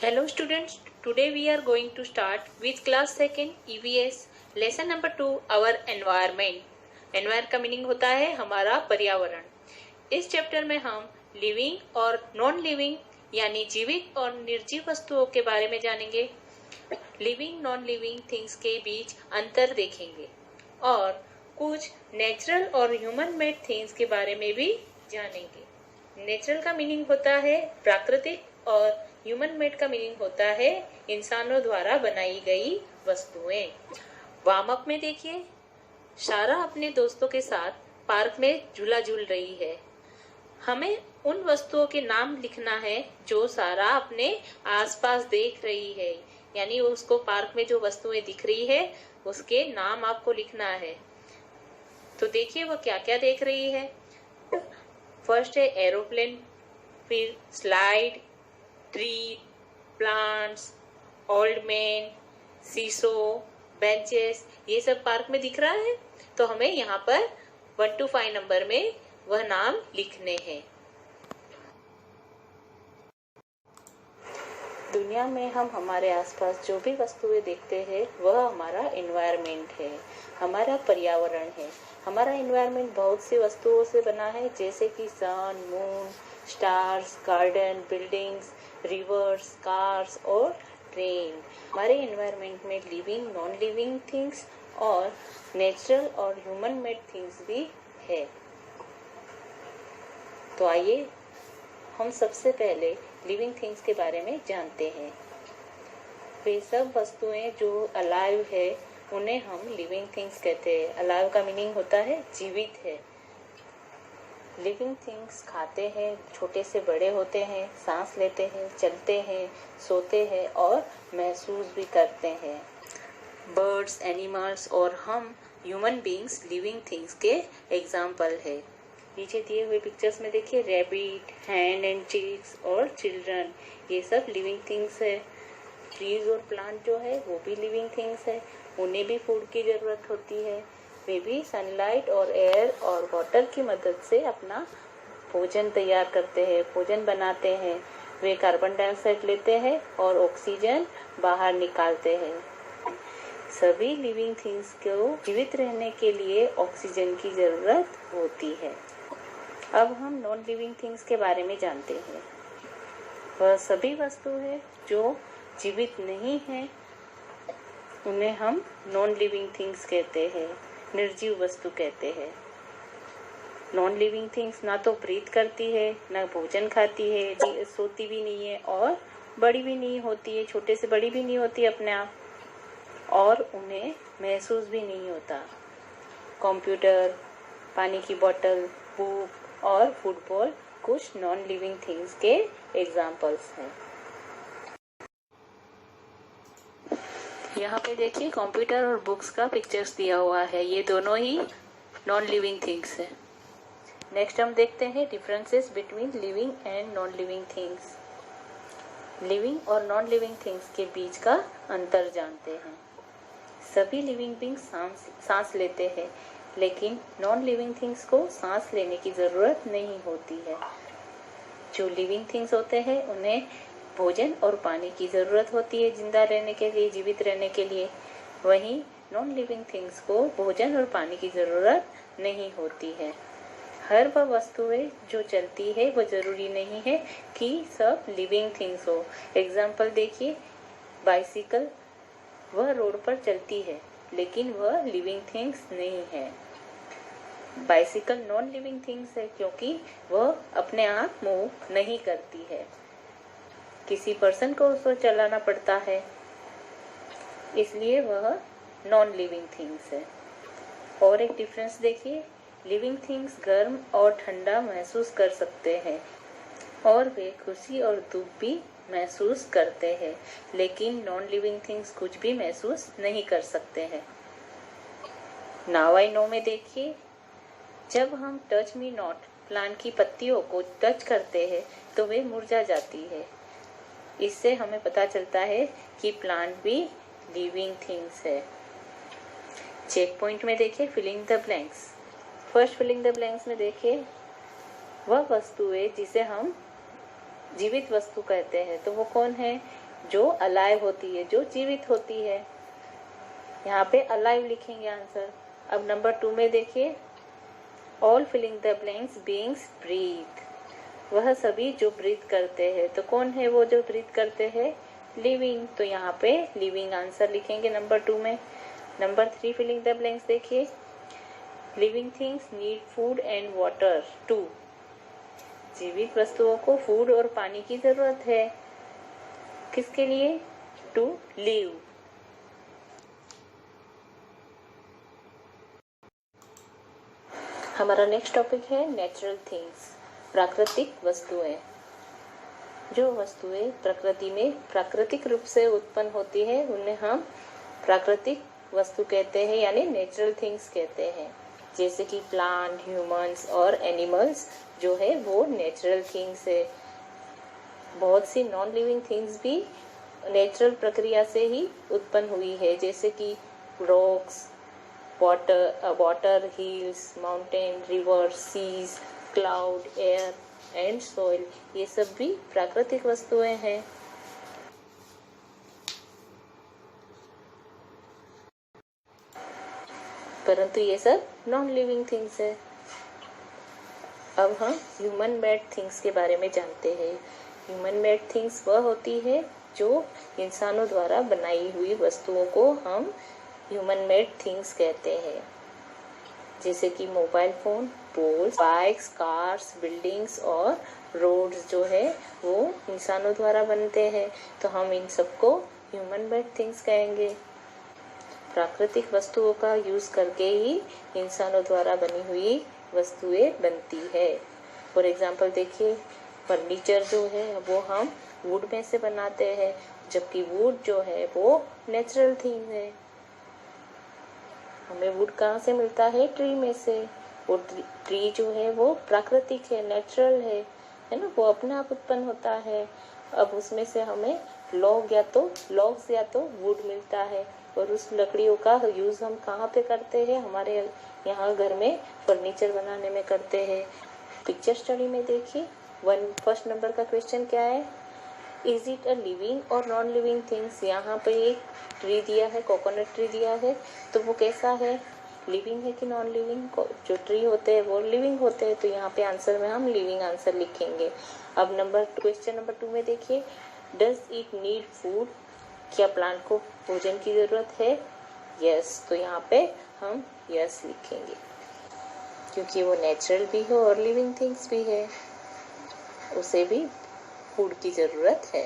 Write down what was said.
Hello students, today we are going to start with class 2nd EVS lesson number 2 our environment. Environment का meaning होता है हमारा पर्यावरण। इस चैप्टर में हम लिविंग और नॉन लिविंग यानी जीवित और निर्जीव वस्तुओं के बारे में जानेंगे। लिविंग नॉन लिविंग थिंग्स के बीच अंतर देखेंगे और कुछ नेचुरल और ह्यूमन मेड थिंग्स के बारे में भी जानेंगे। नेचुरल का मीनिंग होता है प्राकृतिक और ह्यूमन मेड का मीनिंग होता है इंसानों द्वारा बनाई गई वस्तुएं। वार्म अप में देखिए, सारा अपने दोस्तों के साथ पार्क में झूला झूल रही है। हमें उन वस्तुओं के नाम लिखना है जो सारा अपने आसपास देख रही है, यानी उसको पार्क में जो वस्तुएं दिख रही है उसके नाम आपको लिखना है। तो देखिए वो क्या क्या देख रही है। फर्स्ट है एरोप्लेन, फिर slide, tree, plants, old man, seesaw, benches, ये सब पार्क में दिख रहा है। तो हमें यहाँ पर 1 to 5 नंबर में वह नाम लिखने हैं। दुनिया में हम हमारे आसपास जो भी वस्तुएं देखते हैं वह हमारा एनवायरनमेंट है, हमारा पर्यावरण है। हमारा एनवायरनमेंट बहुत सी वस्तुओं से बना है, जैसे कि sun, moon, stars, garden, buildings, rivers, cars और ट्रेन। हमारे एनवायरनमेंट में लिविंग नॉन लिविंग थिंग्स और नेचुरल और ह्यूमन मेड थिंग्स भी है। तो आइए हम सबसे पहले लिविंग थिंग्स के बारे में जानते हैं। वे सब वस्तुएं जो अलाइव है उन्हें हम लिविंग थिंग्स कहते हैं। अलाइव का मीनिंग होता है जीवित है। लिविंग थिंग्स खाते हैं, छोटे से बड़े होते हैं, सांस लेते हैं, चलते हैं, सोते हैं और महसूस भी करते हैं। बर्ड्स, एनिमल्स और हम ह्यूमन बीइंग्स लिविंग थिंग्स के एग्जाम्पल है। नीचे दिए हुए पिक्चर्स में देखिए, रैबिट, हैंड एंड चिक्स और चिल्ड्रन, ये सब लिविंग थिंग्स है। ट्रीज और प्लांट जो है वो भी लिविंग थिंग्स है, उन्हें भी फूड की जरूरत होती है। वे भी सनलाइट और एयर और वाटर की मदद से अपना भोजन तैयार करते हैं, भोजन बनाते हैं। वे कार्बन डाइऑक्साइड लेते हैं और ऑक्सीजन बाहर निकालते हैं। सभी लिविंग थिंग्स को जीवित रहने के लिए ऑक्सीजन की जरूरत होती है। अब हम नॉन लिविंग थिंग्स के बारे में जानते हैं। वह सभी वस्तु है जो जीवित नहीं है, उन्हें हम नॉन लिविंग थिंग्स कहते हैं, निर्जीव वस्तु कहते हैं। नॉन लिविंग थिंग्स ना तो ब्रीथ करती है, ना भोजन खाती है, सोती भी नहीं है और बड़ी भी नहीं होती है, छोटे से बड़ी भी नहीं होती अपने आप, और उन्हें महसूस भी नहीं होता। कंप्यूटर, पानी की बोतल, बुक और फुटबॉल कुछ नॉन लिविंग थिंग्स के एग्जाम्पल्स हैं। यहाँ पे देखिए कंप्यूटर और बुक्स का पिक्चर्स दिया हुआ है, ये दोनों ही नॉन लिविंग थिंग्स है। नेक्स्ट हम देखते हैं differences between living and non living things. Living और नॉन लिविंग थिंग्स के बीच का अंतर जानते हैं। सभी लिविंग बींग्स सांस लेते हैं, लेकिन नॉन लिविंग थिंग्स को सांस लेने की जरूरत नहीं होती है। जो लिविंग थिंग्स होते हैं उन्हें भोजन और पानी की जरूरत होती है जिंदा रहने के लिए, जीवित रहने के लिए। वहीं नॉन लिविंग थिंग्स को भोजन और पानी की जरूरत नहीं होती है। हर वह वस्तुएं जो चलती है वो जरूरी नहीं है कि सब लिविंग थिंग्स हो। एग्जाम्पल देखिए, बाइसिकल, वह रोड पर चलती है लेकिन वह लिविंग थिंग्स नहीं है। बाइसिकल नॉन लिविंग थिंग्स है क्योंकि वह अपने आप मूव नहीं करती है, किसी पर्सन को उसको चलाना पड़ता है, इसलिए वह नॉन लिविंग थिंग्स है। और एक डिफरेंस देखिए, लिविंग थिंग्स गर्म और ठंडा महसूस कर सकते हैं और वे खुशी और दुख भी महसूस करते हैं, लेकिन नॉन लिविंग थिंग्स कुछ भी महसूस नहीं कर सकते हैं। नाउ आई नो में देखिए, जब हम टच मी नॉट प्लांट की पत्तियों को टच करते हैं तो वे मुरझा जाती है। इससे हमें पता चलता है कि प्लांट भी लिविंग थिंग्स है। चेक पॉइंट में देखिए, filling the blanks. First filling the blanks में देखिए, वह वस्तु है जिसे हम जीवित वस्तु कहते हैं, तो वो कौन है? जो अलाइव होती है, जो जीवित होती है। यहाँ पे अलाइव लिखेंगे आंसर। अब नंबर 2 में देखिए, all filling the blanks beings breathe, वह सभी जो ब्रीथ करते हैं। तो कौन है वो जो ब्रीथ करते हैं? लिविंग। तो यहाँ पे लिविंग आंसर लिखेंगे नंबर 2 में। नंबर 3 फिलिंग द ब्लैंक्स देखिए, living things need food and water to, जीवित वस्तुओं को फूड और पानी की जरूरत है। किसके लिए? To live. हमारा नेक्स्ट टॉपिक है नेचुरल थिंग्स, प्राकृतिक वस्तुएं। जो वस्तुएं प्रकृति में प्राकृतिक रूप से उत्पन्न होती है उन्हें हम प्राकृतिक वस्तु कहते हैं, यानी नेचुरल थिंग्स कहते हैं। जैसे कि प्लांट, ह्यूमंस और एनिमल्स जो है वो नेचुरल थिंग्स है। बहुत सी नॉन लिविंग थिंग्स भी नेचुरल प्रक्रिया से ही उत्पन्न हुई है, जैसे कि rocks, water, hills, mountain, river, seas, cloud, air and soil, ये सब भी प्राकृतिक वस्तुएं हैं। परंतु ये सब नॉन लिविंग थिंग्स है। अब हम ह्यूमन मेड थिंग्स के बारे में जानते हैं। ह्यूमन मेड थिंग्स वह होती है जो इंसानों द्वारा बनाई हुई वस्तुओं को हम ह्यूमन मेड थिंग्स कहते हैं। जैसे कि mobile phone, poles, bikes, cars, buildings और रोड्स जो है वो इंसानों द्वारा बनते हैं, तो हम इन सबको ह्यूमन मेड थिंग्स कहेंगे। प्राकृतिक वस्तुओं का यूज करके ही इंसानों द्वारा बनी हुई वस्तुएं बनती है। फॉर एग्जाम्पल देखिए, फर्नीचर जो है वो हम वुड में से बनाते हैं, जबकि वुड जो है वो नेचुरल थिंग है। हमें वुड कहाँ से मिलता है? ट्री में से। वो ट्री जो है वो प्राकृतिक है, नेचुरल है ना, वो अपने आप उत्पन्न होता है। अब उसमें से हमें लॉग्स या तो वुड मिलता है, और उस लकड़ियों का यूज हम कहाँ पे करते हैं? हमारे यहाँ घर में फर्नीचर बनाने में करते हैं। पिक्चर स्टडी में देखिए, फर्स्ट नंबर का क्वेश्चन क्या है? इज इट अ लिविंग और नॉन लिविंग थिंग्स। यहाँ पे एक ट्री दिया है, कोकोनट ट्री दिया है, तो वो कैसा है? लिविंग है कि नॉन लिविंग? जो ट्री होते हैं वो लिविंग होते हैं, तो यहाँ पे आंसर में हम लिविंग आंसर लिखेंगे। अब क्वेश्चन नंबर 2 में देखिए, डज इट नीड फूड, क्या प्लांट को भोजन की जरूरत है? यस, तो यहाँ पे हम यस लिखेंगे, क्योंकि वो नेचुरल भी है और लिविंग थिंग्स भी है, उसे भी फूड की जरूरत है।